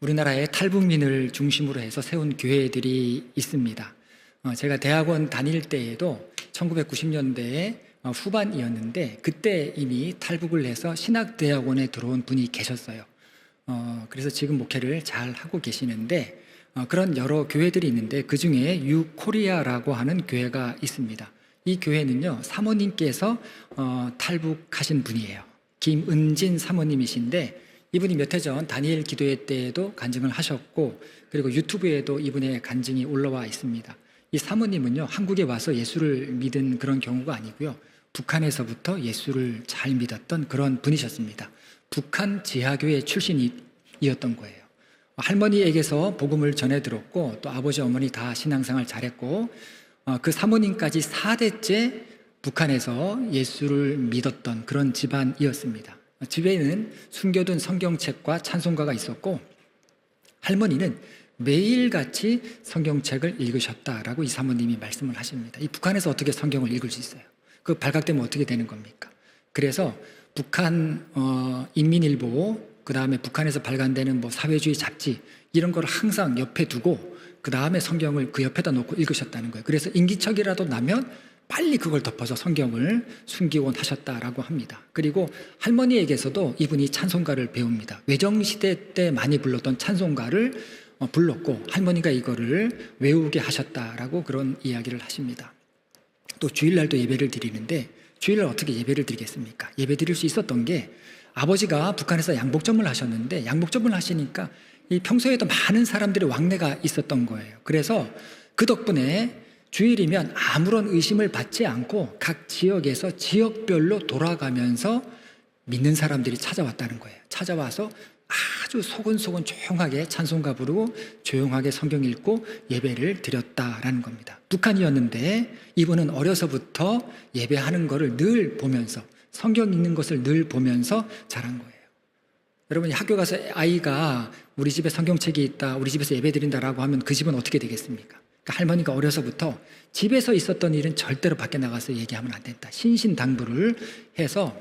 우리나라에 탈북민을 중심으로 해서 세운 교회들이 있습니다. 제가 대학원 다닐 때에도 1990년대에 후반이었는데 그때 이미 탈북을 해서 신학대학원에 들어온 분이 계셨어요. 그래서 지금 목회를 잘 하고 계시는데 그런 여러 교회들이 있는데 그 중에 유코리아라고 하는 교회가 있습니다. 이 교회는요, 사모님께서 탈북하신 분이에요. 김은진 사모님이신데 이분이 몇 해 전 다니엘 기도회 때에도 간증을 하셨고, 그리고 유튜브에도 이분의 간증이 올라와 있습니다. 이 사모님은요, 한국에 와서 예수를 믿은 그런 경우가 아니고요, 북한에서부터 예수를 잘 믿었던 그런 분이셨습니다. 북한 지하교회 출신이었던 거예요. 할머니에게서 복음을 전해 들었고, 또 아버지 어머니 다 신앙생활 잘했고, 그 사모님까지 4대째 북한에서 예수를 믿었던 그런 집안이었습니다. 집에는 숨겨둔 성경책과 찬송가가 있었고, 할머니는 매일같이 성경책을 읽으셨다라고 이 사모님이 말씀을 하십니다. 이 북한에서 어떻게 성경을 읽을 수 있어요? 그 발각되면 어떻게 되는 겁니까? 그래서 북한 인민일보, 그 다음에 북한에서 발간되는 사회주의 잡지, 이런 걸 항상 옆에 두고 그 다음에 성경을 그 옆에다 놓고 읽으셨다는 거예요. 그래서 인기척이라도 나면 빨리 그걸 덮어서 성경을 숨기곤 하셨다라고 합니다. 그리고 할머니에게서도 이분이 찬송가를 배웁니다. 외정시대 때 많이 불렀던 찬송가를 불렀고, 할머니가 이거를 외우게 하셨다라고 그런 이야기를 하십니다. 또 주일날도 예배를 드리는데, 주일날 어떻게 예배를 드리겠습니까? 예배 드릴 수 있었던 게, 아버지가 북한에서 양복점을 하셨는데, 양복점을 하시니까 이 평소에도 많은 사람들의 왕래가 있었던 거예요. 그래서 그 덕분에 주일이면 아무런 의심을 받지 않고 각 지역에서 지역별로 돌아가면서 믿는 사람들이 찾아왔다는 거예요. 찾아와서 아주 소곤소곤 조용하게 찬송가 부르고 조용하게 성경 읽고 예배를 드렸다라는 겁니다. 북한이었는데 이분은 어려서부터 예배하는 것을 늘 보면서, 성경 읽는 것을 늘 보면서 자란 거예요. 여러분이 학교 가서 아이가 우리 집에 성경책이 있다, 우리 집에서 예배 드린다라고 하면 그 집은 어떻게 되겠습니까? 그러니까 할머니가 어려서부터 집에서 있었던 일은 절대로 밖에 나가서 얘기하면 안 된다, 신신당부를 해서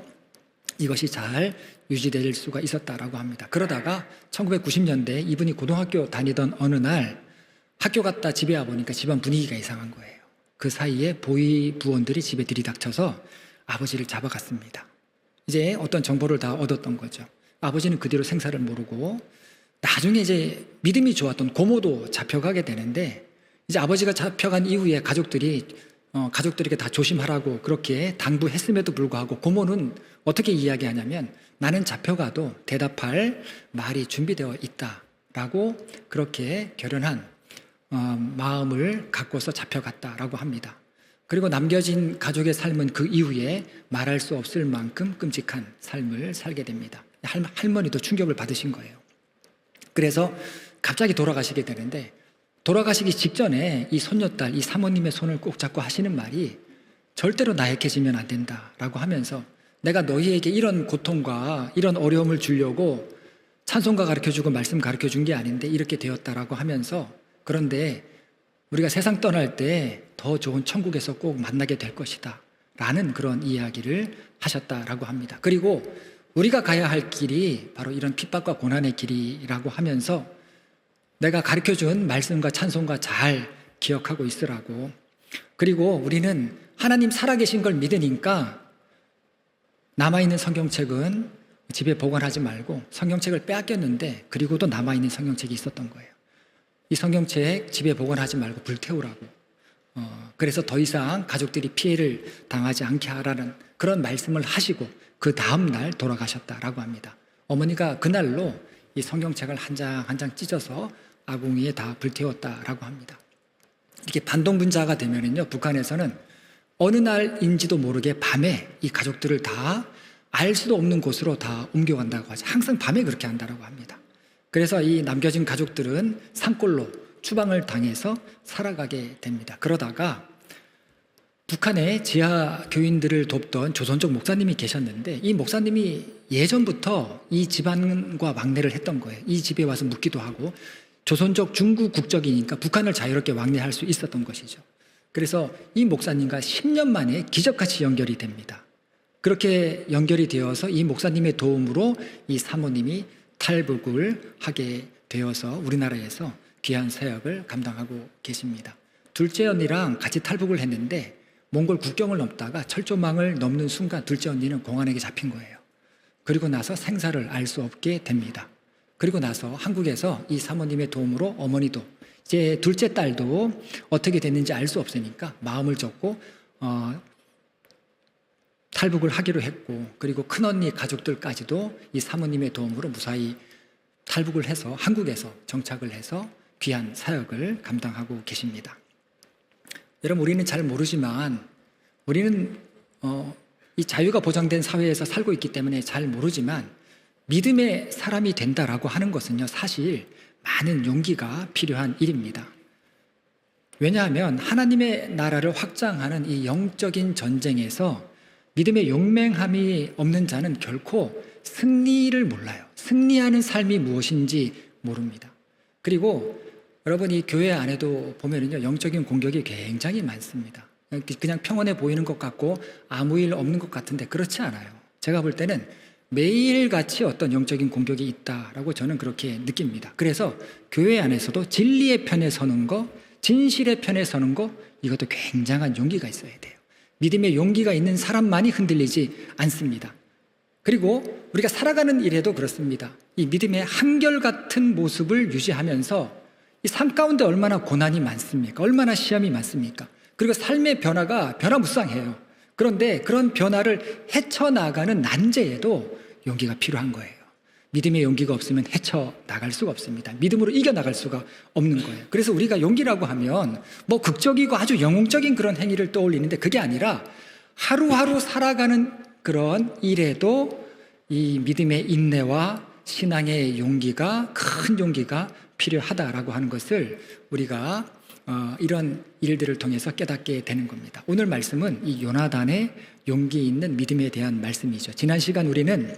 이것이 잘 유지될 수가 있었다라고 합니다. 그러다가 1990년대 이분이 고등학교 다니던 어느 날 학교 갔다 집에 와보니까 집안 분위기가 이상한 거예요. 그 사이에 보위 부원들이 집에 들이닥쳐서 아버지를 잡아갔습니다. 이제 어떤 정보를 다 얻었던 거죠. 아버지는 그 뒤로 생사를 모르고, 나중에 이제 믿음이 좋았던 고모도 잡혀가게 되는데, 이제 아버지가 잡혀간 이후에 가족들에게 다 조심하라고 그렇게 당부했음에도 불구하고 고모는 어떻게 이야기하냐면, 나는 잡혀가도 대답할 말이 준비되어 있다라고 그렇게 결연한 마음을 갖고서 잡혀갔다라고 합니다. 그리고 남겨진 가족의 삶은 그 이후에 말할 수 없을 만큼 끔찍한 삶을 살게 됩니다. 할머니도 충격을 받으신 거예요. 그래서 갑자기 돌아가시게 되는데, 돌아가시기 직전에 이 손녀딸, 이 사모님의 손을 꼭 잡고 하시는 말이, 절대로 나약해지면 안 된다라고 하면서, 내가 너희에게 이런 고통과 이런 어려움을 주려고 찬송가 가르쳐주고 말씀 가르쳐준 게 아닌데 이렇게 되었다라고 하면서, 그런데 우리가 세상 떠날 때 더 좋은 천국에서 꼭 만나게 될 것이다 라는 그런 이야기를 하셨다라고 합니다. 그리고 우리가 가야 할 길이 바로 이런 핍박과 고난의 길이라고 하면서, 내가 가르쳐준 말씀과 찬송가 잘 기억하고 있으라고, 그리고 우리는 하나님 살아계신 걸 믿으니까 남아있는 성경책은 집에 보관하지 말고, 성경책을 빼앗겼는데 그리고도 남아있는 성경책이 있었던 거예요. 이 성경책 집에 보관하지 말고 불태우라고, 그래서 더 이상 가족들이 피해를 당하지 않게 하라는 그런 말씀을 하시고 그 다음 날 돌아가셨다라고 합니다. 어머니가 그날로 이 성경책을 한 장 한 장 찢어서 아궁이에 다 불태웠다라고 합니다. 이렇게 반동분자가 되면은요, 북한에서는 어느 날인지도 모르게 밤에 이 가족들을 다 알 수도 없는 곳으로 다 옮겨간다고 하죠. 항상 밤에 그렇게 한다고 합니다. 그래서 이 남겨진 가족들은 산골로 추방을 당해서 살아가게 됩니다. 그러다가 북한의 지하 교인들을 돕던 조선족 목사님이 계셨는데, 이 목사님이 예전부터 이 집안과 왕래를 했던 거예요. 이 집에 와서 묵기도 하고, 조선족 중국 국적이니까 북한을 자유롭게 왕래할 수 있었던 것이죠. 그래서 이 목사님과 10년 만에 기적같이 연결이 됩니다. 그렇게 연결이 되어서 이 목사님의 도움으로 이 사모님이 탈북을 하게 되어서 우리나라에서 귀한 사역을 감당하고 계십니다. 둘째 언니랑 같이 탈북을 했는데 몽골 국경을 넘다가 철조망을 넘는 순간 둘째 언니는 공안에게 잡힌 거예요. 그리고 나서 생사를 알 수 없게 됩니다. 그리고 나서 한국에서 이 사모님의 도움으로 어머니도 이제 둘째 딸도 어떻게 됐는지 알 수 없으니까 마음을 접고 탈북을 하기로 했고, 그리고 큰언니 가족들까지도 이 사모님의 도움으로 무사히 탈북을 해서 한국에서 정착을 해서 귀한 사역을 감당하고 계십니다. 여러분, 우리는 잘 모르지만 우리는 이 자유가 보장된 사회에서 살고 있기 때문에 잘 모르지만 믿음의 사람이 된다라고 하는 것은요, 사실 많은 용기가 필요한 일입니다. 왜냐하면 하나님의 나라를 확장하는 이 영적인 전쟁에서 믿음의 용맹함이 없는 자는 결코 승리를 몰라요. 승리하는 삶이 무엇인지 모릅니다. 그리고 여러분, 이 교회 안에도 보면은요, 영적인 공격이 굉장히 많습니다. 그냥 평온해 보이는 것 같고 아무 일 없는 것 같은데 그렇지 않아요. 제가 볼 때는 매일같이 어떤 영적인 공격이 있다라고 저는 그렇게 느낍니다. 그래서 교회 안에서도 진리의 편에 서는 거, 진실의 편에 서는 거, 이것도 굉장한 용기가 있어야 돼요. 믿음의 용기가 있는 사람만이 흔들리지 않습니다. 그리고 우리가 살아가는 일에도 그렇습니다. 이 믿음의 한결같은 모습을 유지하면서 이 삶 가운데 얼마나 고난이 많습니까? 얼마나 시험이 많습니까? 그리고 삶의 변화가 변화무쌍해요. 그런데 그런 변화를 헤쳐나가는 난제에도 용기가 필요한 거예요. 믿음의 용기가 없으면 헤쳐나갈 수가 없습니다. 믿음으로 이겨나갈 수가 없는 거예요. 그래서 우리가 용기라고 하면 뭐 극적이고 아주 영웅적인 그런 행위를 떠올리는데 그게 아니라 하루하루 살아가는 그런 일에도 이 믿음의 인내와 신앙의 용기가, 큰 용기가 필요하다라고 하는 것을 우리가 이런 일들을 통해서 깨닫게 되는 겁니다. 오늘 말씀은 이 요나단의 용기 있는 믿음에 대한 말씀이죠. 지난 시간 우리는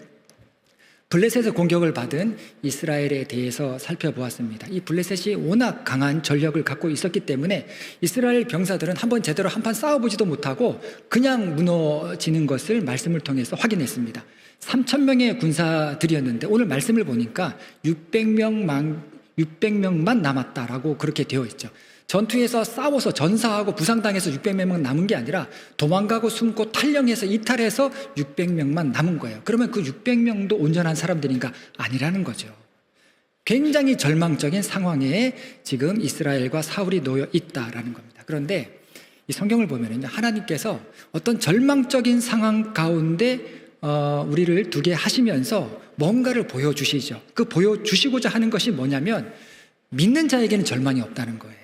블레셋의 공격을 받은 이스라엘에 대해서 살펴보았습니다. 이 블레셋이 워낙 강한 전력을 갖고 있었기 때문에 이스라엘 병사들은 한번 제대로 한판 싸워보지도 못하고 그냥 무너지는 것을 말씀을 통해서 확인했습니다. 3,000명의 군사들이었는데 오늘 말씀을 보니까 600명만 남았다라고 그렇게 되어 있죠. 전투에서 싸워서 전사하고 부상당해서 600명만 남은 게 아니라 도망가고 숨고 탈영해서 이탈해서 600명만 남은 거예요. 그러면 그 600명도 온전한 사람들인가? 아니라는 거죠. 굉장히 절망적인 상황에 지금 이스라엘과 사울이 놓여 있다라는 겁니다. 그런데 이 성경을 보면 하나님께서 어떤 절망적인 상황 가운데 우리를 두게 하시면서 뭔가를 보여주시죠. 그 보여주시고자 하는 것이 뭐냐면 믿는 자에게는 절망이 없다는 거예요.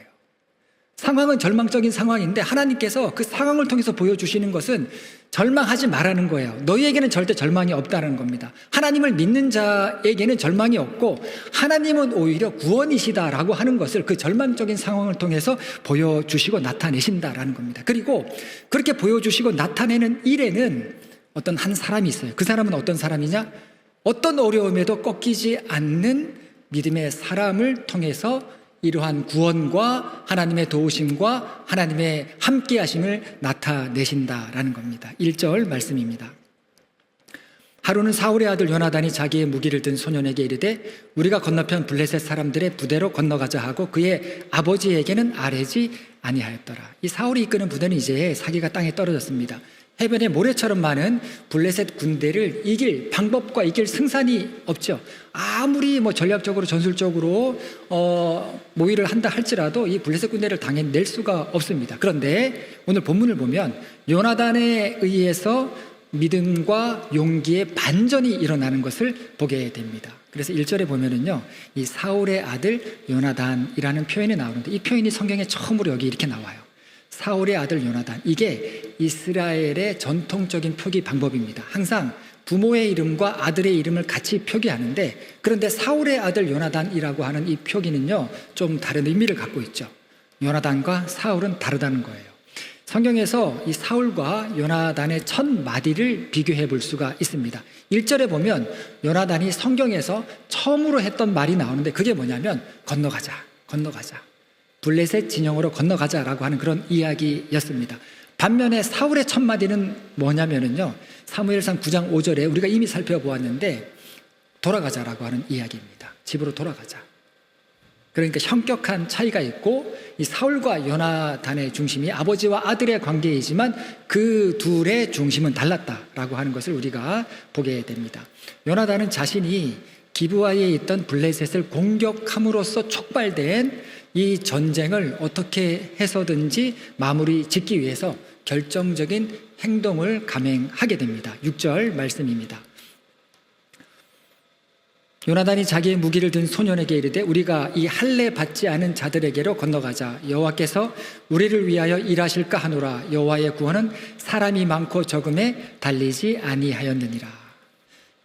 상황은 절망적인 상황인데 하나님께서 그 상황을 통해서 보여주시는 것은 절망하지 말라는 거예요. 너희에게는 절대 절망이 없다는 겁니다. 하나님을 믿는 자에게는 절망이 없고 하나님은 오히려 구원이시다라고 하는 것을 그 절망적인 상황을 통해서 보여주시고 나타내신다라는 겁니다. 그리고 그렇게 보여주시고 나타내는 일에는 어떤 한 사람이 있어요. 그 사람은 어떤 사람이냐? 어떤 어려움에도 꺾이지 않는 믿음의 사람을 통해서 이러한 구원과 하나님의 도우심과 하나님의 함께하심을 나타내신다라는 겁니다. 1절 말씀입니다. 하루는 사울의 아들 요나단이 자기의 무기를 든 소년에게 이르되 우리가 건너편 블레셋 사람들의 부대로 건너가자 하고 그의 아버지에게는 아뢰지 아니하였더라. 이 사울이 이끄는 부대는 이제 사기가 땅에 떨어졌습니다. 해변에 모래처럼 많은 블레셋 군대를 이길 방법과 이길 승산이 없죠. 아무리 전략적으로 전술적으로 모의를 한다 할지라도 이 블레셋 군대를 당해낼 수가 없습니다. 그런데 오늘 본문을 보면 요나단에 의해서 믿음과 용기의 반전이 일어나는 것을 보게 됩니다. 그래서 1절에 보면은요, 이 사울의 아들 요나단이라는 표현이 나오는데 이 표현이 성경에 처음으로 여기 이렇게 나와요. 사울의 아들 요나단. 이게 이스라엘의 전통적인 표기 방법입니다. 항상 부모의 이름과 아들의 이름을 같이 표기하는데 그런데 사울의 아들 요나단이라고 하는 이 표기는요, 좀 다른 의미를 갖고 있죠. 요나단과 사울은 다르다는 거예요. 성경에서 이 사울과 요나단의 첫 마디를 비교해 볼 수가 있습니다. 1절에 보면 요나단이 성경에서 처음으로 했던 말이 나오는데 그게 뭐냐면 건너가자. 블레셋 진영으로 건너가자라고 하는 그런 이야기였습니다. 반면에 사울의 첫 마디는 뭐냐면요, 사무엘상 9장 5절에 우리가 이미 살펴보았는데 돌아가자라고 하는 이야기입니다. 집으로 돌아가자. 그러니까 현격한 차이가 있고, 이 사울과 요나단의 중심이 아버지와 아들의 관계이지만 그 둘의 중심은 달랐다라고 하는 것을 우리가 보게 됩니다. 요나단은 자신이 기브아에 있던 블레셋을 공격함으로써 촉발된 이 전쟁을 어떻게 해서든지 마무리 짓기 위해서 결정적인 행동을 감행하게 됩니다. 6절 말씀입니다. 요나단이 자기의 무기를 든 소년에게 이르되 우리가 이 할례 받지 않은 자들에게로 건너가자. 여호와께서 우리를 위하여 일하실까 하노라. 여호와의 구원은 사람이 많고 적음에 달리지 아니하였느니라.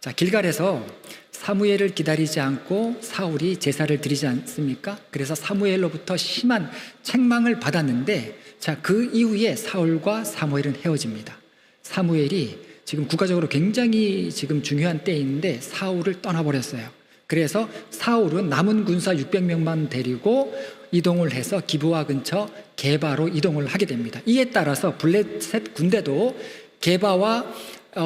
자, 길갈에서 사무엘을 기다리지 않고 사울이 제사를 드리지 않습니까? 그래서 사무엘로부터 심한 책망을 받았는데, 자, 그 이후에 사울과 사무엘은 헤어집니다. 사무엘이 지금 국가적으로 굉장히 지금 중요한 때인데 사울을 떠나버렸어요. 그래서 사울은 남은 군사 600명만 데리고 이동을 해서 기브아 근처 게바로 이동을 하게 됩니다. 이에 따라서 블레셋 군대도 게바와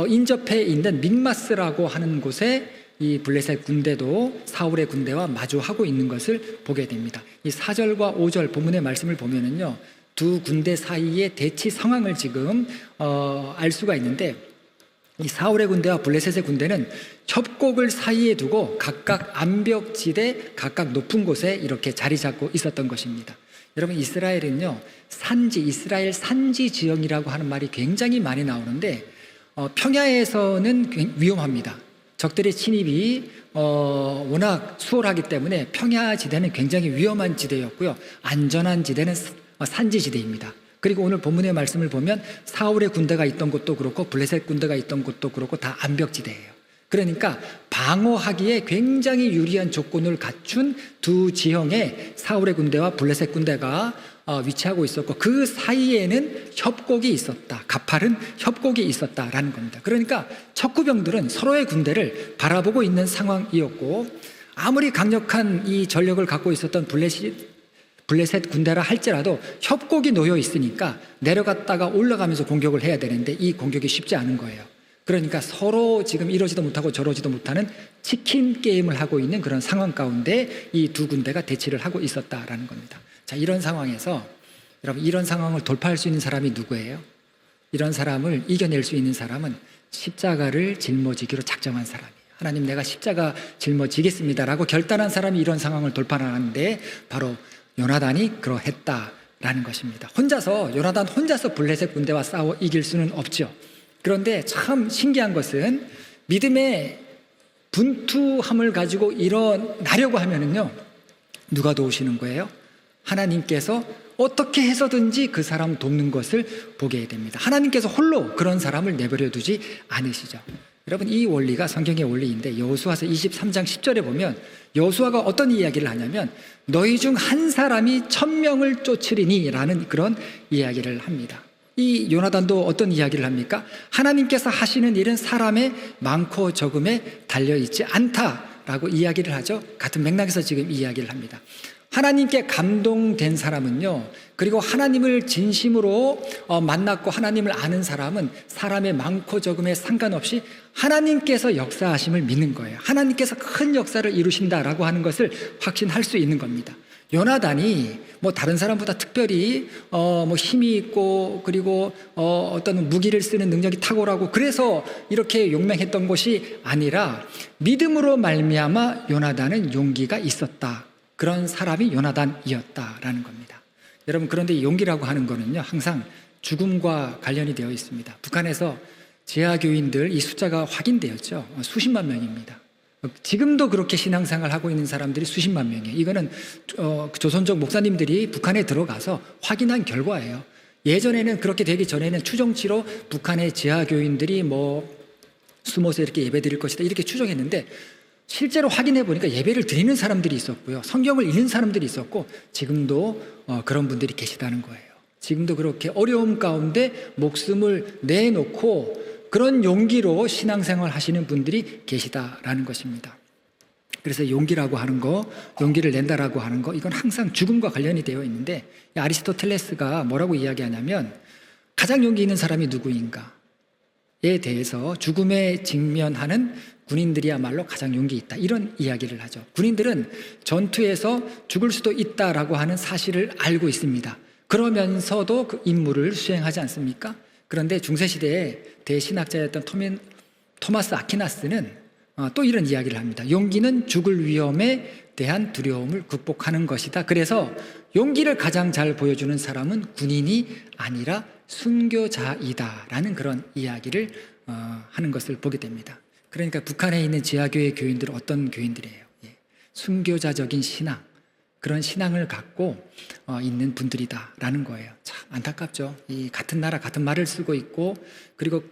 인접해 있는 믹마스라고 하는 곳에 이 블레셋 군대도 사울의 군대와 마주하고 있는 것을 보게 됩니다. 이 4절과 5절 본문의 말씀을 보면은요, 두 군대 사이의 대치 상황을 지금 알 수가 있는데, 이 사울의 군대와 블레셋의 군대는 협곡을 사이에 두고 각각 암벽지대, 각각 높은 곳에 이렇게 자리 잡고 있었던 것입니다. 여러분, 이스라엘은요, 이스라엘 산지 지형이라고 하는 말이 굉장히 많이 나오는데, 평야에서는 위험합니다. 적들의 침입이 워낙 수월하기 때문에 평야지대는 굉장히 위험한 지대였고요, 안전한 지대는 산지지대입니다. 그리고 오늘 본문의 말씀을 보면 사울의 군대가 있던 곳도 그렇고 블레셋 군대가 있던 곳도 그렇고 다 암벽지대예요. 그러니까 방어하기에 굉장히 유리한 조건을 갖춘 두 지형에 사울의 군대와 블레셋 군대가 위치하고 있었고, 그 사이에는 협곡이 있었다. 가팔은 협곡이 있었다라는 겁니다. 그러니까 척구병들은 서로의 군대를 바라보고 있는 상황이었고, 아무리 강력한 이 전력을 갖고 있었던 블레셋 군대라 할지라도 협곡이 놓여 있으니까 내려갔다가 올라가면서 공격을 해야 되는데 이 공격이 쉽지 않은 거예요. 그러니까 서로 지금 이러지도 못하고 저러지도 못하는 치킨 게임을 하고 있는 그런 상황 가운데 이 두 군대가 대치를 하고 있었다라는 겁니다. 자, 이런 상황에서 여러분, 이런 상황을 돌파할 수 있는 사람이 누구예요? 이런 사람을 이겨낼 수 있는 사람은 십자가를 짊어지기로 작정한 사람이에요. 하나님, 내가 십자가 짊어지겠습니다라고 결단한 사람이 이런 상황을 돌파하는데 바로 요나단이 그러했다라는 것입니다. 요나단 혼자서 블레셋 군대와 싸워 이길 수는 없죠. 그런데 참 신기한 것은 믿음의 분투함을 가지고 일어나려고 하면은요, 누가 도우시는 거예요? 하나님께서 어떻게 해서든지 그 사람 돕는 것을 보게 됩니다. 하나님께서 홀로 그런 사람을 내버려 두지 않으시죠. 여러분, 이 원리가 성경의 원리인데 여호수아서 23장 10절에 보면 여호수아가 어떤 이야기를 하냐면 너희 중 한 사람이 1000명을 쫓으리니 라는 그런 이야기를 합니다. 이 요나단도 어떤 이야기를 합니까? 하나님께서 하시는 일은 사람의 많고 적음에 달려있지 않다라고 이야기를 하죠. 같은 맥락에서 지금 이야기를 합니다. 하나님께 감동된 사람은요, 그리고 하나님을 진심으로 만났고 하나님을 아는 사람은 사람의 많고 적음에 상관없이 하나님께서 역사하심을 믿는 거예요. 하나님께서 큰 역사를 이루신다라고 하는 것을 확신할 수 있는 겁니다. 요나단이 다른 사람보다 특별히 힘이 있고 그리고 어떤 무기를 쓰는 능력이 탁월하고 그래서 이렇게 용맹했던 것이 아니라 믿음으로 말미암아 요나단은 용기가 있었다. 그런 사람이 요나단이었다라는 겁니다. 여러분, 그런데 용기라고 하는 거는요, 항상 죽음과 관련이 되어 있습니다. 북한에서 재하교인들 이 숫자가 확인되었죠. 수십만 명입니다. 지금도 그렇게 신앙생활 하고 있는 사람들이 수십만 명이에요. 이거는 조선족 목사님들이 북한에 들어가서 확인한 결과예요. 예전에는 그렇게 되기 전에는 추정치로 북한의 재하교인들이 숨어서 이렇게 예배 드릴 것이다 이렇게 추정했는데, 실제로 확인해 보니까 예배를 드리는 사람들이 있었고요, 성경을 읽는 사람들이 있었고, 지금도 그런 분들이 계시다는 거예요. 지금도 그렇게 어려움 가운데 목숨을 내놓고 그런 용기로 신앙생활 하시는 분들이 계시다라는 것입니다. 그래서 용기라고 하는 거, 용기를 낸다라고 하는 거, 이건 항상 죽음과 관련이 되어 있는데, 아리스토텔레스가 뭐라고 이야기하냐면 가장 용기 있는 사람이 누구인가에 대해서 죽음에 직면하는 군인들이야말로 가장 용기 있다, 이런 이야기를 하죠. 군인들은 전투에서 죽을 수도 있다라고 하는 사실을 알고 있습니다. 그러면서도 그 임무를 수행하지 않습니까? 그런데 중세시대의 대신학자였던 토마스 아퀴나스는 또 이런 이야기를 합니다. 용기는 죽을 위험에 대한 두려움을 극복하는 것이다. 그래서 용기를 가장 잘 보여주는 사람은 군인이 아니라 순교자이다라는 그런 이야기를 하는 것을 보게 됩니다. 그러니까 북한에 있는 지하교회 교인들은 어떤 교인들이에요? 순교자적인 신앙, 그런 신앙을 갖고 있는 분들이다라는 거예요. 참 안타깝죠. 이 같은 나라 같은 말을 쓰고 있고, 그리고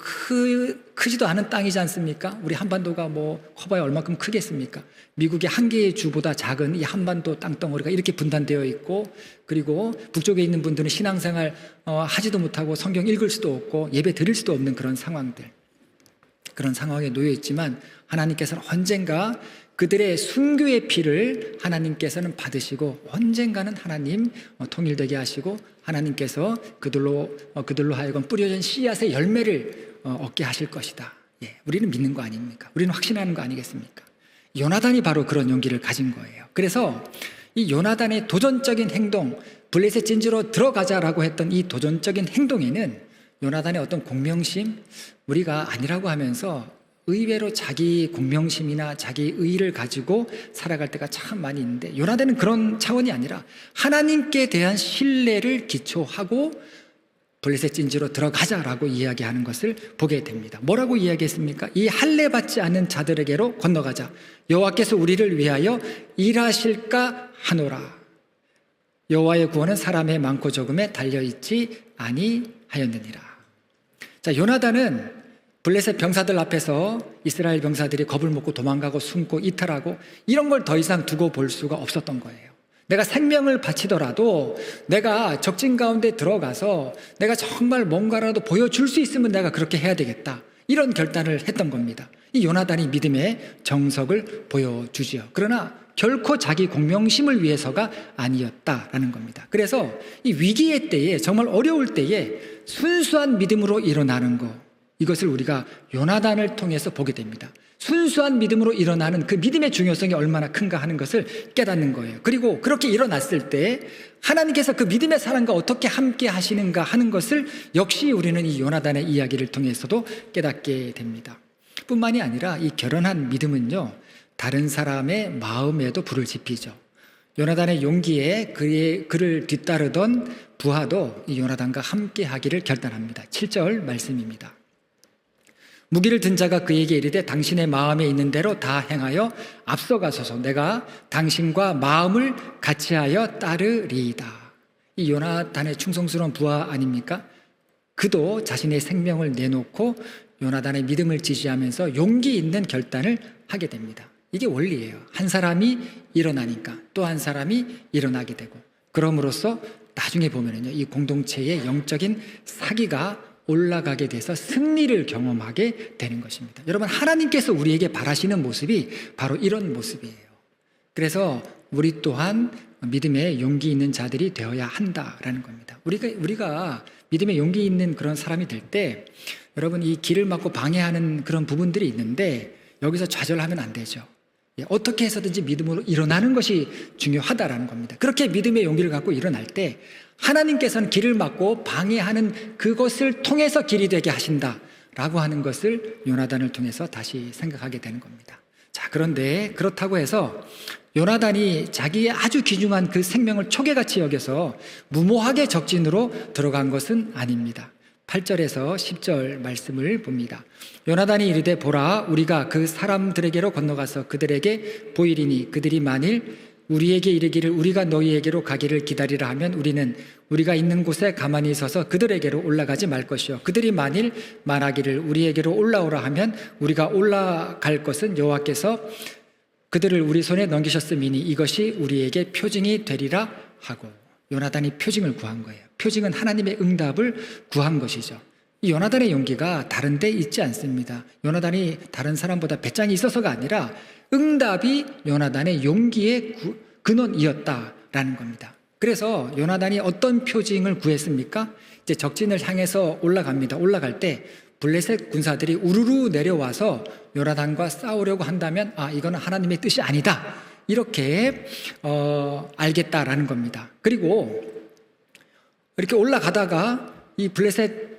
크지도 않은 땅이지 않습니까? 우리 한반도가 뭐 커봐야 얼마큼 크겠습니까? 미국의 한 개의 주보다 작은 이 한반도 땅덩어리가 이렇게 분단되어 있고, 그리고 북쪽에 있는 분들은 신앙생활 하지도 못하고 성경 읽을 수도 없고 예배 드릴 수도 없는 그런 상황들, 그런 상황에 놓여 있지만 하나님께서는 언젠가 그들의 순교의 피를 하나님께서는 받으시고 언젠가는 하나님 통일되게 하시고 하나님께서 그들로 하여금 뿌려진 씨앗의 열매를 얻게 하실 것이다. 우리는 믿는 거 아닙니까? 우리는 확신하는 거 아니겠습니까? 요나단이 바로 그런 용기를 가진 거예요. 그래서 이 요나단의 도전적인 행동, 블레셋 진지로 들어가자라고 했던 이 도전적인 행동에는 요나단의 어떤 공명심, 우리가 아니라고 하면서 의외로 자기 공명심이나 자기 의의를 가지고 살아갈 때가 참 많이 있는데, 요나단은 그런 차원이 아니라 하나님께 대한 신뢰를 기초하고 블레셋 진지로 들어가자라고 이야기하는 것을 보게 됩니다. 뭐라고 이야기했습니까? 이 할례 받지 않는 자들에게로 건너가자. 여호와께서 우리를 위하여 일하실까 하노라. 여호와의 구원은 사람의 많고 적음에 달려있지 아니하였느니라. 자, 요나단은 블레셋 병사들 앞에서 이스라엘 병사들이 겁을 먹고 도망가고 숨고 이탈하고 이런 걸 더 이상 두고 볼 수가 없었던 거예요. 내가 생명을 바치더라도 내가 적진 가운데 들어가서 내가 정말 뭔가라도 보여줄 수 있으면 내가 그렇게 해야 되겠다, 이런 결단을 했던 겁니다. 이 요나단이 믿음의 정석을 보여주지요. 그러나 결코 자기 공명심을 위해서가 아니었다라는 겁니다. 그래서 이 위기의 때에, 정말 어려울 때에 순수한 믿음으로 일어나는 것, 이것을 우리가 요나단을 통해서 보게 됩니다. 순수한 믿음으로 일어나는 그 믿음의 중요성이 얼마나 큰가 하는 것을 깨닫는 거예요. 그리고 그렇게 일어났을 때 하나님께서 그 믿음의 사람과 어떻게 함께 하시는가 하는 것을 역시 우리는 이 요나단의 이야기를 통해서도 깨닫게 됩니다. 뿐만이 아니라 이 결연한 믿음은요, 다른 사람의 마음에도 불을 지피죠. 요나단의 용기에 그를 뒤따르던 부하도 이 요나단과 함께 하기를 결단합니다. 7절 말씀입니다. 무기를 든 자가 그에게 이르되 당신의 마음에 있는 대로 다 행하여 앞서가소서. 내가 당신과 마음을 같이하여 따르리이다. 이 요나단의 충성스러운 부하 아닙니까? 그도 자신의 생명을 내놓고 요나단의 믿음을 지지하면서 용기 있는 결단을 하게 됩니다. 이게 원리예요. 한 사람이 일어나니까 또 한 사람이 일어나게 되고, 그럼으로써 나중에 보면은요, 이 공동체의 영적인 사기가 올라가게 돼서 승리를 경험하게 되는 것입니다. 여러분, 하나님께서 우리에게 바라시는 모습이 바로 이런 모습이에요. 그래서 우리 또한 믿음에 용기 있는 자들이 되어야 한다라는 겁니다. 우리가 믿음에 용기 있는 그런 사람이 될 때, 여러분, 이 길을 막고 방해하는 그런 부분들이 있는데 여기서 좌절하면 안 되죠. 어떻게 해서든지 믿음으로 일어나는 것이 중요하다라는 겁니다. 그렇게 믿음의 용기를 갖고 일어날 때 하나님께서는 길을 막고 방해하는 그것을 통해서 길이 되게 하신다라고 하는 것을 요나단을 통해서 다시 생각하게 되는 겁니다. 자, 그런데 그렇다고 해서 요나단이 자기의 아주 귀중한 그 생명을 초계같이 여겨서 무모하게 적진으로 들어간 것은 아닙니다. 8절에서 10절 말씀을 봅니다. 요나단이 이르되 보라, 우리가 그 사람들에게로 건너가서 그들에게 보이리니 그들이 만일 우리에게 이르기를 우리가 너희에게로 가기를 기다리라 하면 우리는 우리가 있는 곳에 가만히 서서 그들에게로 올라가지 말 것이요, 그들이 만일 말하기를 우리에게로 올라오라 하면 우리가 올라갈 것은 여호와께서 그들을 우리 손에 넘기셨음이니 이것이 우리에게 표징이 되리라 하고. 요나단이 표징을 구한 거예요. 표징은 하나님의 응답을 구한 것이죠. 이 요나단의 용기가 다른 데 있지 않습니다. 요나단이 다른 사람보다 배짱이 있어서가 아니라 응답이 요나단의 용기의 근원이었다라는 겁니다. 그래서 요나단이 어떤 표징을 구했습니까? 이제 적진을 향해서 올라갑니다. 올라갈 때 블레셋 군사들이 우르르 내려와서 요나단과 싸우려고 한다면 이거는 하나님의 뜻이 아니다, 이렇게 알겠다라는 겁니다. 그리고 이렇게 올라가다가 이 블레셋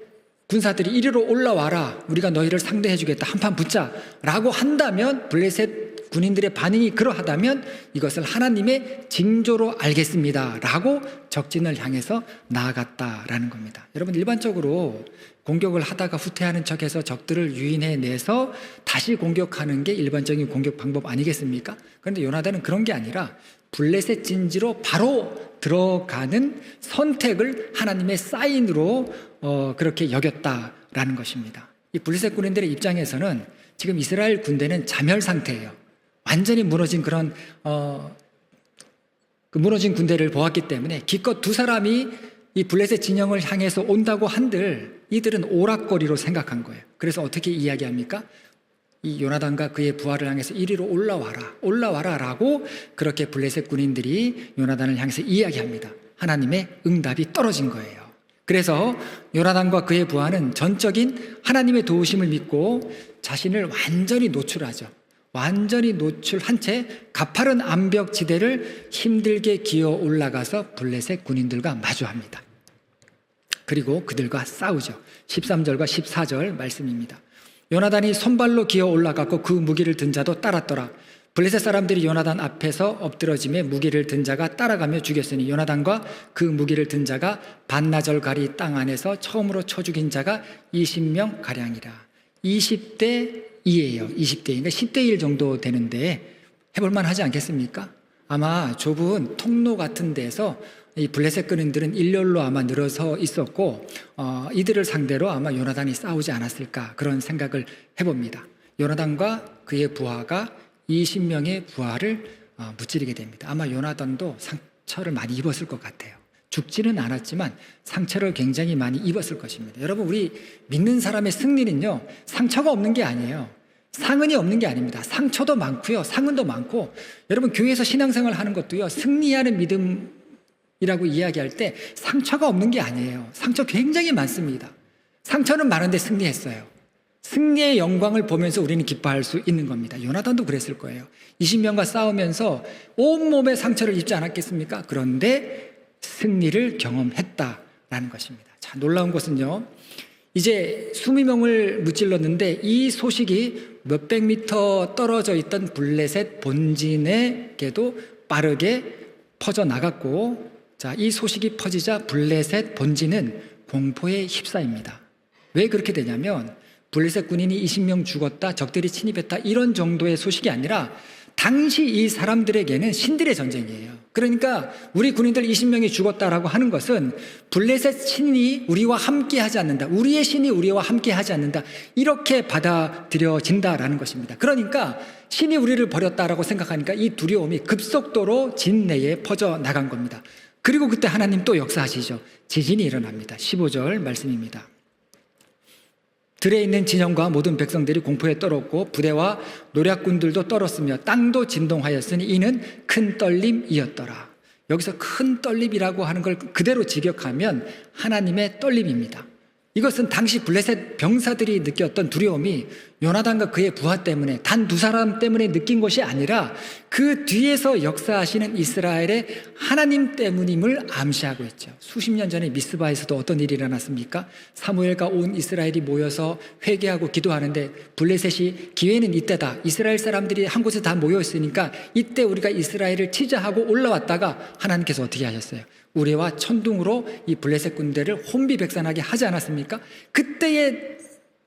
군사들이 이리로 올라와라, 우리가 너희를 상대해 주겠다, 한판 붙자 라고 한다면, 블레셋 군인들의 반응이 그러하다면 이것을 하나님의 징조로 알겠습니다 라고 적진을 향해서 나아갔다라는 겁니다. 여러분, 일반적으로 공격을 하다가 후퇴하는 척해서 적들을 유인해내서 다시 공격하는 게 일반적인 공격 방법 아니겠습니까? 그런데 요나단은 그런 게 아니라 블레셋 진지로 바로 들어가는 선택을 하나님의 사인으로 그렇게 여겼다라는 것입니다. 이 블레셋 군인들의 입장에서는 지금 이스라엘 군대는 자멸 상태예요. 완전히 무너진 그런 그 무너진 군대를 보았기 때문에 기껏 두 사람이 이 블레셋 진영을 향해서 온다고 한들 이들은 오락거리로 생각한 거예요. 그래서 어떻게 이야기합니까? 이 요나단과 그의 부하를 향해서 이리로 올라와라 라고 그렇게 블레셋 군인들이 요나단을 향해서 이야기합니다. 하나님의 응답이 떨어진 거예요. 그래서 요나단과 그의 부하는 전적인 하나님의 도우심을 믿고 자신을 완전히 노출하죠. 완전히 노출한 채 가파른 암벽 지대를 힘들게 기어 올라가서 블레셋 군인들과 마주합니다. 그리고 그들과 싸우죠. 13절과 14절 말씀입니다. 요나단이 손발로 기어 올라갔고 그 무기를 든 자도 따랐더라. 블레셋 사람들이 요나단 앞에서 엎드러짐에 무기를 든 자가 따라가며 죽였으니 요나단과 그 무기를 든 자가 반나절 가리 땅 안에서 처음으로 쳐 죽인 자가 20명 가량이라. 20대 2예요. 20대니까 10대 1 정도 되는데 해볼만 하지 않겠습니까? 아마 좁은 통로 같은 데서 이 블레셋 군인들은 일렬로 아마 늘어서 있었고 이들을 상대로 아마 요나단이 싸우지 않았을까, 그런 생각을 해봅니다. 요나단과 그의 부하가 20명의 부하를 무찌르게 됩니다. 아마 요나단도 상처를 많이 입었을 것 같아요. 죽지는 않았지만 상처를 굉장히 많이 입었을 것입니다. 여러분, 우리 믿는 사람의 승리는요, 상처가 없는 게 아니에요. 상흔이 없는 게 아닙니다. 상처도 많고요, 상흔도 많고. 여러분, 교회에서 신앙생활 하는 것도요, 승리하는 믿음이라고 이야기할 때 상처가 없는 게 아니에요. 상처 굉장히 많습니다. 상처는 많은데 승리했어요. 승리의 영광을 보면서 우리는 기뻐할 수 있는 겁니다. 요나단도 그랬을 거예요. 20명과 싸우면서 온몸에 상처를 입지 않았겠습니까? 그런데 승리를 경험했다라는 것입니다. 자, 놀라운 것은요, 이제 20명을 무찔렀는데 이 소식이 몇백 미터 떨어져 있던 블레셋 본진에게도 빠르게 퍼져나갔고, 자, 이 소식이 퍼지자 블레셋 본진은 공포에 휩싸입니다. 왜 그렇게 되냐면 블레셋 군인이 20명 죽었다, 적들이 침입했다, 이런 정도의 소식이 아니라 당시 이 사람들에게는 신들의 전쟁이에요. 그러니까 우리 군인들 20명이 죽었다라고 하는 것은 블레셋 신이 우리와 함께 하지 않는다, 우리의 신이 우리와 함께 하지 않는다, 이렇게 받아들여진다라는 것입니다. 그러니까 신이 우리를 버렸다라고 생각하니까 이 두려움이 급속도로 진내에 퍼져나간 겁니다. 그리고 그때 하나님 또 역사하시죠. 지진이 일어납니다. 15절 말씀입니다. 들에 있는 진영과 모든 백성들이 공포에 떨었고 부대와 노략군들도 떨었으며 땅도 진동하였으니 이는 큰 떨림이었더라. 여기서 큰 떨림이라고 하는 걸 그대로 직역하면 하나님의 떨림입니다. 이것은 당시 블레셋 병사들이 느꼈던 두려움이 요나단과 그의 부하 때문에, 단 두 사람 때문에 느낀 것이 아니라 그 뒤에서 역사하시는 이스라엘의 하나님 때문임을 암시하고 있죠. 수십 년 전에 미스바에서도 어떤 일이 일어났습니까? 사무엘과 온 이스라엘이 모여서 회개하고 기도하는데 블레셋이 기회는 이때다, 이스라엘 사람들이 한 곳에 다 모여있으니까 이때 우리가 이스라엘을 치자하고 올라왔다가 하나님께서 어떻게 하셨어요? 우레와 천둥으로 이 블레셋 군대를 혼비백산하게 하지 않았습니까? 그때의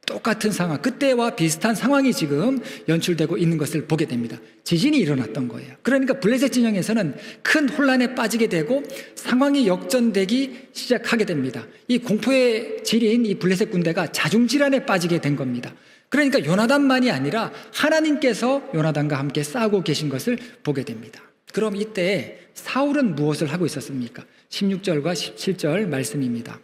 똑같은 상황, 그때와 비슷한 상황이 지금 연출되고 있는 것을 보게 됩니다. 지진이 일어났던 거예요. 그러니까 블레셋 진영에서는 큰 혼란에 빠지게 되고 상황이 역전되기 시작하게 됩니다. 이 공포의 질인 이 블레셋 군대가 자중질환에 빠지게 된 겁니다. 그러니까 요나단만이 아니라 하나님께서 요나단과 함께 싸우고 계신 것을 보게 됩니다. 그럼 이때 사울은 무엇을 하고 있었습니까? 16절과 17절 말씀입니다.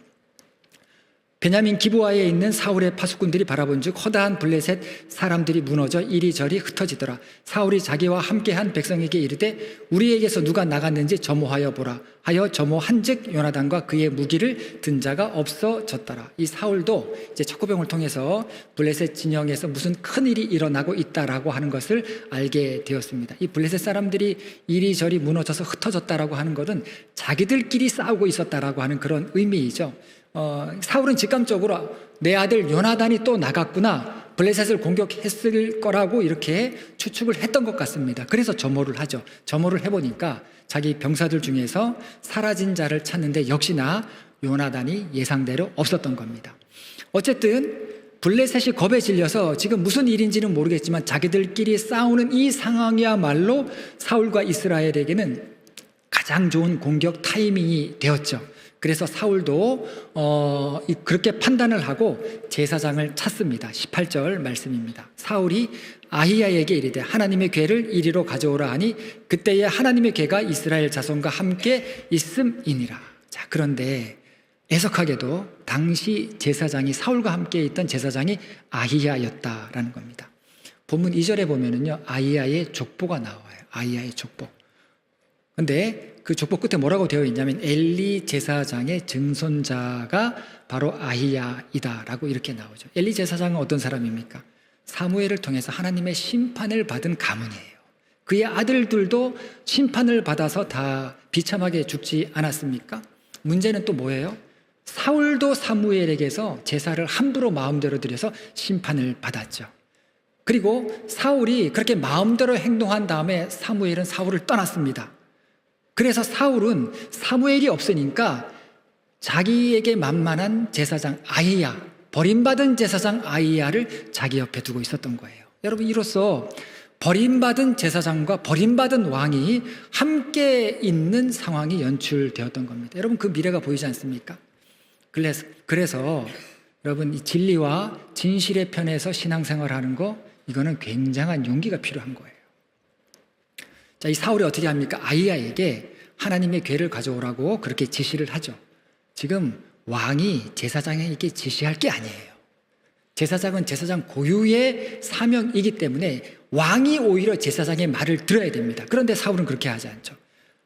베냐민 기브아에 있는 사울의 파수꾼들이 바라본즉 허다한 블레셋 사람들이 무너져 이리저리 흩어지더라. 사울이 자기와 함께한 백성에게 이르되 우리에게서 누가 나갔는지 점호하여 보라 하여 점호한즉 요나단과 그의 무기를 든 자가 없어졌더라. 이 사울도 이제 척후병을 통해서 블레셋 진영에서 무슨 큰 일이 일어나고 있다라고 하는 것을 알게 되었습니다. 이 블레셋 사람들이 이리저리 무너져서 흩어졌다라고 하는 것은 자기들끼리 싸우고 있었다라고 하는 그런 의미이죠. 사울은 직감적으로 내 아들 요나단이 또 나갔구나, 블레셋을 공격했을 거라고 이렇게 추측을 했던 것 같습니다. 그래서 점호를 하죠. 점호를 해보니까 자기 병사들 중에서 사라진 자를 찾는데 역시나 요나단이 예상대로 없었던 겁니다. 어쨌든 블레셋이 겁에 질려서 지금 무슨 일인지는 모르겠지만 자기들끼리 싸우는 이 상황이야말로 사울과 이스라엘에게는 가장 좋은 공격 타이밍이 되었죠. 그래서 사울도 그렇게 판단을 하고 제사장을 찾습니다. 18절 말씀입니다. 사울이 아히야에게 이르되 하나님의 궤를 이리로 가져오라 하니 그때에 하나님의 궤가 이스라엘 자손과 함께 있음이니라. 자, 그런데 애석하게도 당시 제사장이, 사울과 함께 있던 제사장이 아히야였다라는 겁니다. 본문 2절에 보면은요, 아히야의 족보가 나와요. 아히야의 족보. 근데 그 족보 끝에 뭐라고 되어 있냐면 엘리 제사장의 증손자가 바로 아히야이다라고 이렇게 나오죠. 엘리 제사장은 어떤 사람입니까? 사무엘을 통해서 하나님의 심판을 받은 가문이에요. 그의 아들들도 심판을 받아서 다 비참하게 죽지 않았습니까? 문제는 또 뭐예요? 사울도 사무엘에게서 제사를 함부로 마음대로 드려서 심판을 받았죠. 그리고 사울이 그렇게 마음대로 행동한 다음에 사무엘은 사울을 떠났습니다. 그래서 사울은 사무엘이 없으니까 자기에게 만만한 제사장 아히야, 버림받은 제사장 아히야를 자기 옆에 두고 있었던 거예요. 여러분, 이로써 버림받은 제사장과 버림받은 왕이 함께 있는 상황이 연출되었던 겁니다. 여러분, 그 미래가 보이지 않습니까? 그래서 여러분, 이 진리와 진실의 편에서 신앙생활하는 거, 이거는 굉장한 용기가 필요한 거예요. 자, 이 사울이 어떻게 합니까? 아히야에게 하나님의 궤를 가져오라고 그렇게 지시를 하죠. 지금 왕이 제사장에게 지시할 게 아니에요. 제사장은 제사장 고유의 사명이기 때문에 왕이 오히려 제사장의 말을 들어야 됩니다. 그런데 사울은 그렇게 하지 않죠.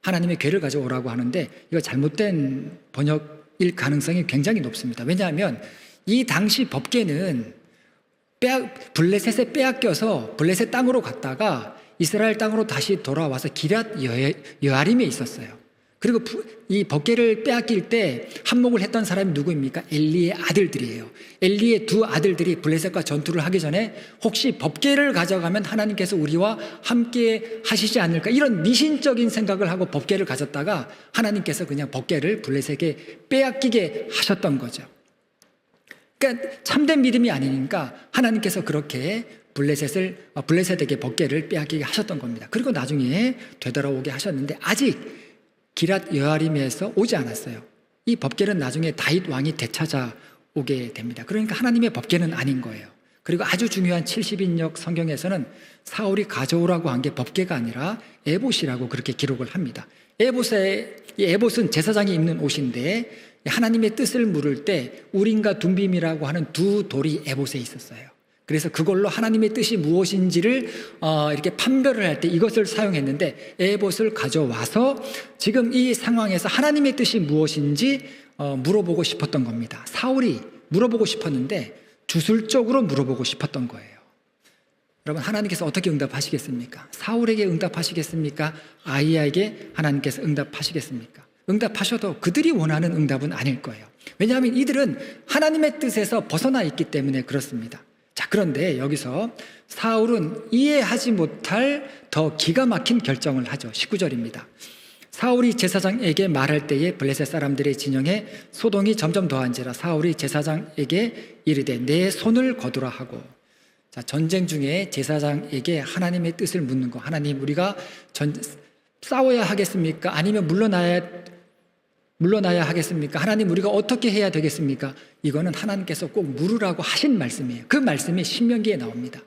하나님의 궤를 가져오라고 하는데 이거 잘못된 번역일 가능성이 굉장히 높습니다. 왜냐하면 이 당시 법궤는 블레셋에 빼앗겨서 블레셋 땅으로 갔다가 이스라엘 땅으로 다시 돌아와서 기럇 여아림에 있었어요. 그리고 이 법궤를 빼앗길 때 한몫을 했던 사람이 누구입니까? 엘리의 아들들이에요. 엘리의 두 아들들이 블레셋과 전투를 하기 전에 혹시 법궤를 가져가면 하나님께서 우리와 함께 하시지 않을까, 이런 미신적인 생각을 하고 법궤를 가졌다가 하나님께서 그냥 법궤를 블레셋에게 빼앗기게 하셨던 거죠. 그러니까 참된 믿음이 아니니까 하나님께서 그렇게 블레셋에게 법궤를 빼앗기게 하셨던 겁니다. 그리고 나중에 되돌아오게 하셨는데 아직 기럇 여아림에서 오지 않았어요. 이 법궤는 나중에 다윗 왕이 되찾아오게 됩니다. 그러니까 하나님의 법궤는 아닌 거예요. 그리고 아주 중요한 70인역 성경에서는 사울이 가져오라고 한 게 법궤가 아니라 에봇이라고 그렇게 기록을 합니다. 에봇은 제사장이 입는 옷인데 하나님의 뜻을 물을 때 우림과 둠빔이라고 하는 두 돌이 에봇에 있었어요. 그래서 그걸로 하나님의 뜻이 무엇인지를 이렇게 판별을 할 때 이것을 사용했는데 에봇을 가져와서 지금 이 상황에서 하나님의 뜻이 무엇인지 물어보고 싶었던 겁니다. 사울이 물어보고 싶었는데 주술적으로 물어보고 싶었던 거예요. 여러분, 하나님께서 어떻게 응답하시겠습니까? 사울에게 응답하시겠습니까? 아히야에게 하나님께서 응답하시겠습니까? 응답하셔도 그들이 원하는 응답은 아닐 거예요. 왜냐하면 이들은 하나님의 뜻에서 벗어나 있기 때문에 그렇습니다. 자, 그런데 여기서 사울은 이해하지 못할 더 기가 막힌 결정을 하죠. 19절입니다. 사울이 제사장에게 말할 때에 블레셋 사람들의 진영에 소동이 점점 더한지라 사울이 제사장에게 이르되 내 손을 거두라 하고. 자, 전쟁 중에 제사장에게 하나님의 뜻을 묻는 거. 하나님, 우리가 싸워야 하겠습니까? 아니면 물러나야 하겠습니까? 하나님, 우리가 어떻게 해야 되겠습니까? 이거는 하나님께서 꼭 물으라고 하신 말씀이에요. 그 말씀이 신명기에 나옵니다.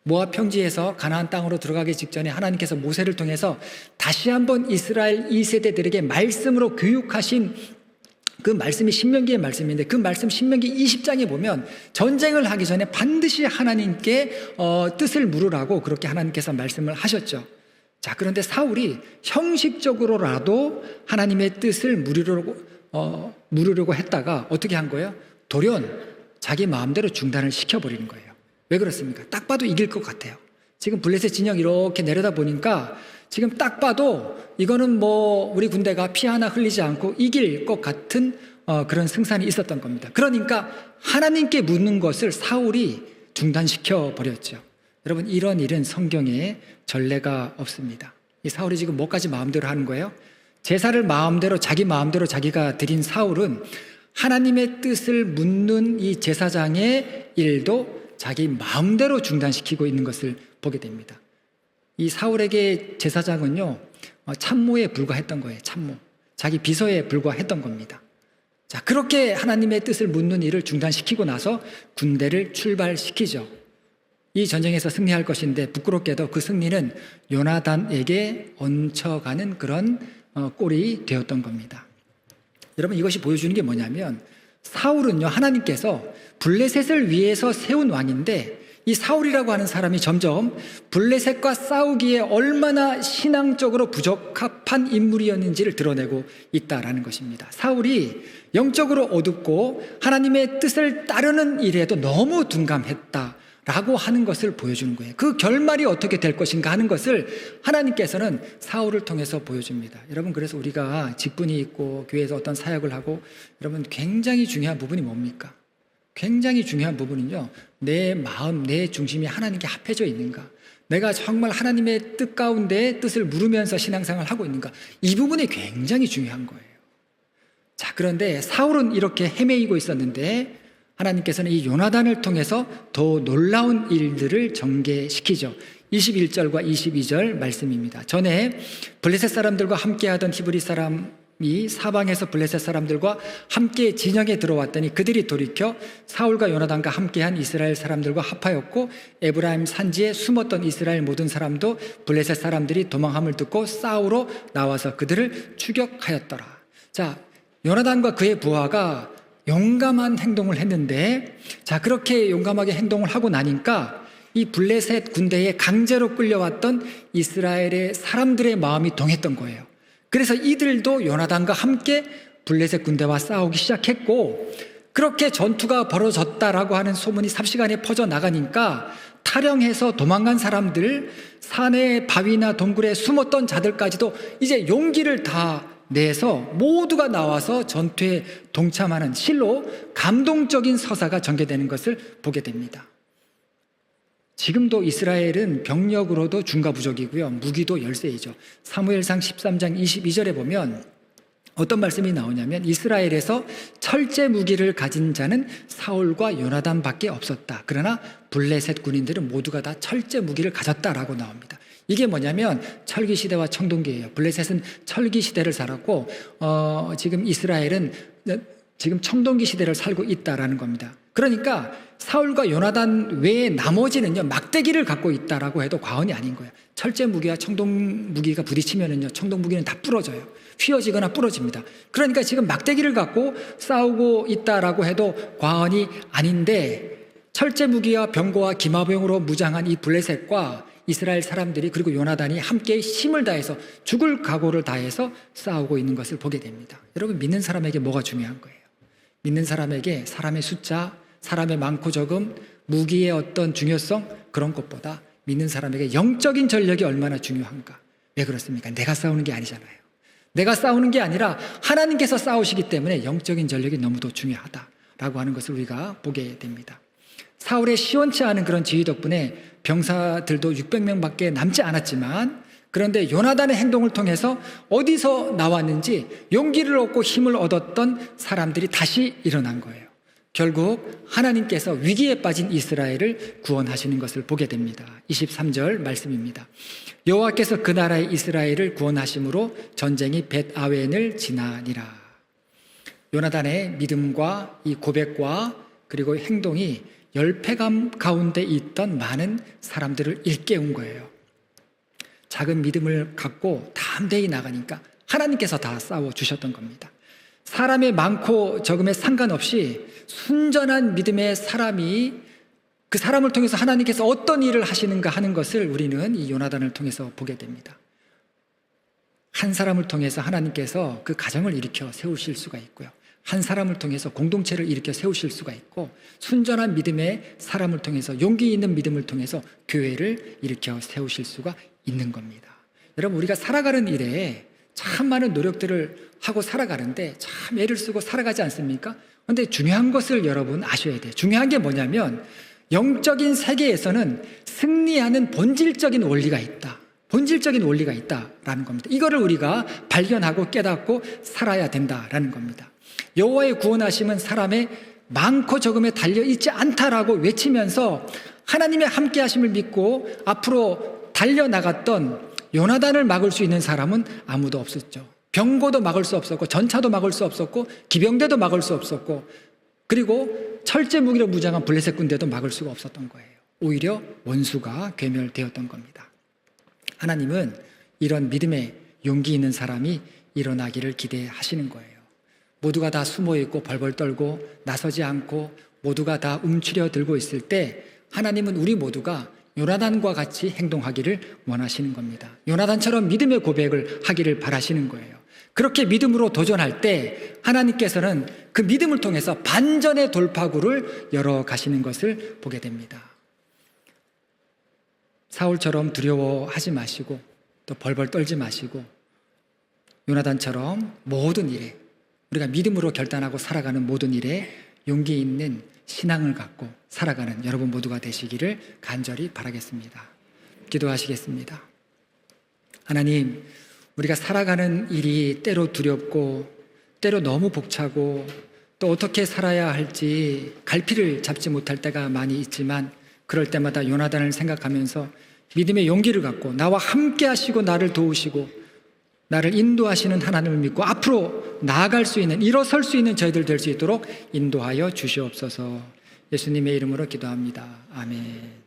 모압 평지에서 가나안 땅으로 들어가기 직전에 하나님께서 모세를 통해서 다시 한번 이스라엘 2세대들에게 말씀으로 교육하신 그 말씀이 신명기의 말씀인데 그 말씀 신명기 20장에 보면 전쟁을 하기 전에 반드시 하나님께 뜻을 물으라고 그렇게 하나님께서 말씀을 하셨죠. 자, 그런데 사울이 형식적으로라도 하나님의 뜻을 물으려고 했다가 어떻게 한 거예요? 돌연 자기 마음대로 중단을 시켜버리는 거예요. 왜 그렇습니까? 딱 봐도 이길 것 같아요. 지금 블레셋 진영 이렇게 내려다 보니까 지금 딱 봐도 이거는 뭐 우리 군대가 피 하나 흘리지 않고 이길 것 같은 그런 승산이 있었던 겁니다. 그러니까 하나님께 묻는 것을 사울이 중단시켜 버렸죠. 여러분, 이런 일은 성경에 전례가 없습니다. 이 사울이 지금 뭐까지 마음대로 하는 거예요? 제사를 마음대로 자기 마음대로 자기가 드린 사울은 하나님의 뜻을 묻는 이 제사장의 일도 자기 마음대로 중단시키고 있는 것을 보게 됩니다. 이 사울에게 제사장은요, 참모에 불과했던 거예요. 참모. 자기 비서에 불과했던 겁니다. 자, 그렇게 하나님의 뜻을 묻는 일을 중단시키고 나서 군대를 출발시키죠. 이 전쟁에서 승리할 것인데 부끄럽게도 그 승리는 요나단에게 얹혀가는 그런 꼴이 되었던 겁니다. 여러분, 이것이 보여주는 게 뭐냐면 사울은요, 하나님께서 블레셋을 위해서 세운 왕인데 이 사울이라고 하는 사람이 점점 블레셋과 싸우기에 얼마나 신앙적으로 부적합한 인물이었는지를 드러내고 있다라는 것입니다. 사울이 영적으로 어둡고 하나님의 뜻을 따르는 일에도 너무 둔감했다라고 하는 것을 보여주는 거예요. 그 결말이 어떻게 될 것인가 하는 것을 하나님께서는 사울을 통해서 보여줍니다. 여러분, 그래서 우리가 직분이 있고 교회에서 어떤 사역을 하고 여러분, 굉장히 중요한 부분이 뭡니까? 굉장히 중요한 부분은요, 내 마음, 내 중심이 하나님께 합해져 있는가, 내가 정말 하나님의 뜻 가운데 뜻을 물으면서 신앙생활을 하고 있는가, 이 부분이 굉장히 중요한 거예요. 자, 그런데 사울은 이렇게 헤매이고 있었는데 하나님께서는 이 요나단을 통해서 더 놀라운 일들을 전개시키죠. 21절과 22절 말씀입니다. 전에 블레셋 사람들과 함께하던 히브리 사람이 사방에서 블레셋 사람들과 함께 진영에 들어왔더니 그들이 돌이켜 사울과 요나단과 함께한 이스라엘 사람들과 합하였고 에브라임 산지에 숨었던 이스라엘 모든 사람도 블레셋 사람들이 도망함을 듣고 싸우러 나와서 그들을 추격하였더라. 자, 요나단과 그의 부하가 용감한 행동을 했는데, 자, 그렇게 용감하게 행동을 하고 나니까 이 블레셋 군대에 강제로 끌려왔던 이스라엘의 사람들의 마음이 동했던 거예요. 그래서 이들도 요나단과 함께 블레셋 군대와 싸우기 시작했고, 그렇게 전투가 벌어졌다라고 하는 소문이 삽시간에 퍼져나가니까 탈영해서 도망간 사람들, 산의 바위나 동굴에 숨었던 자들까지도 이제 용기를 다 내서 모두가 나와서 전투에 동참하는 실로 감동적인 서사가 전개되는 것을 보게 됩니다. 지금도 이스라엘은 병력으로도 중과부족이고요, 무기도 열세이죠. 사무엘상 13장 22절에 보면 어떤 말씀이 나오냐면 이스라엘에서 철제 무기를 가진 자는 사울과 요나단밖에 없었다. 그러나 블레셋 군인들은 모두가 다 철제 무기를 가졌다라고 나옵니다. 이게 뭐냐면 철기 시대와 청동기예요. 블레셋은 철기 시대를 살았고 지금 이스라엘은 지금 청동기 시대를 살고 있다라는 겁니다. 그러니까 사울과 요나단 외에 나머지는요, 막대기를 갖고 있다라고 해도 과언이 아닌 거예요. 철제 무기와 청동 무기가 부딪히면은요, 청동 무기는 다 부러져요. 휘어지거나 부러집니다. 그러니까 지금 막대기를 갖고 싸우고 있다라고 해도 과언이 아닌데, 철제 무기와 병거와 기마병으로 무장한 이 블레셋과 이스라엘 사람들이, 그리고 요나단이 함께 힘을 다해서 죽을 각오를 다해서 싸우고 있는 것을 보게 됩니다. 여러분, 믿는 사람에게 뭐가 중요한 거예요? 믿는 사람에게 사람의 숫자, 사람의 많고 적음, 무기의 어떤 중요성, 그런 것보다 믿는 사람에게 영적인 전력이 얼마나 중요한가. 왜 그렇습니까? 내가 싸우는 게 아니잖아요. 내가 싸우는 게 아니라 하나님께서 싸우시기 때문에 영적인 전력이 너무도 중요하다라고 하는 것을 우리가 보게 됩니다. 사울의 시원치 않은 그런 지휘 덕분에 병사들도 600명밖에 남지 않았지만, 그런데 요나단의 행동을 통해서 어디서 나왔는지 용기를 얻고 힘을 얻었던 사람들이 다시 일어난 거예요. 결국 하나님께서 위기에 빠진 이스라엘을 구원하시는 것을 보게 됩니다. 23절 말씀입니다. 여호와께서 그 나라의 이스라엘을 구원하심으로 전쟁이 벳아웬을 지나니라. 요나단의 믿음과 이 고백과 그리고 행동이 열패감 가운데 있던 많은 사람들을 일깨운 거예요. 작은 믿음을 갖고 담대히 나가니까 하나님께서 다 싸워주셨던 겁니다. 사람의 많고 적음에 상관없이 순전한 믿음의 사람이 그 사람을 통해서 하나님께서 어떤 일을 하시는가 하는 것을 우리는 이 요나단을 통해서 보게 됩니다. 한 사람을 통해서 하나님께서 그 가정을 일으켜 세우실 수가 있고요. 한 사람을 통해서 공동체를 일으켜 세우실 수가 있고, 순전한 믿음의 사람을 통해서, 용기 있는 믿음을 통해서 교회를 일으켜 세우실 수가 있는 겁니다. 여러분, 우리가 살아가는 일에 참 많은 노력들을 하고 살아가는데 참 애를 쓰고 살아가지 않습니까? 그런데 중요한 것을 여러분 아셔야 돼요. 중요한 게 뭐냐면 영적인 세계에서는 승리하는 본질적인 원리가 있다. 본질적인 원리가 있다라는 겁니다. 이거를 우리가 발견하고 깨닫고 살아야 된다라는 겁니다. 여호와의 구원하심은 사람의 많고 적음에 달려있지 않다라고 외치면서 하나님의 함께하심을 믿고 앞으로 달려나갔던 요나단을 막을 수 있는 사람은 아무도 없었죠. 병고도 막을 수 없었고, 전차도 막을 수 없었고, 기병대도 막을 수 없었고, 그리고 철제 무기로 무장한 블레셋 군대도 막을 수가 없었던 거예요. 오히려 원수가 괴멸되었던 겁니다. 하나님은 이런 믿음의 용기 있는 사람이 일어나기를 기대하시는 거예요. 모두가 다 숨어있고 벌벌 떨고 나서지 않고 모두가 다 움츠려 들고 있을 때 하나님은 우리 모두가 요나단과 같이 행동하기를 원하시는 겁니다. 요나단처럼 믿음의 고백을 하기를 바라시는 거예요. 그렇게 믿음으로 도전할 때 하나님께서는 그 믿음을 통해서 반전의 돌파구를 열어가시는 것을 보게 됩니다. 사울처럼 두려워하지 마시고 또 벌벌 떨지 마시고 요나단처럼 모든 일에, 우리가 믿음으로 결단하고 살아가는 모든 일에 용기 있는 신앙을 갖고 살아가는 여러분 모두가 되시기를 간절히 바라겠습니다. 기도하시겠습니다. 하나님, 우리가 살아가는 일이 때로 두렵고 때로 너무 벅차고 또 어떻게 살아야 할지 갈피를 잡지 못할 때가 많이 있지만, 그럴 때마다 요나단을 생각하면서 믿음의 용기를 갖고 나와 함께 하시고 나를 도우시고 나를 인도하시는 하나님을 믿고 앞으로 나아갈 수 있는, 일어설 수 있는 저희들 될 수 있도록 인도하여 주시옵소서. 예수님의 이름으로 기도합니다. 아멘.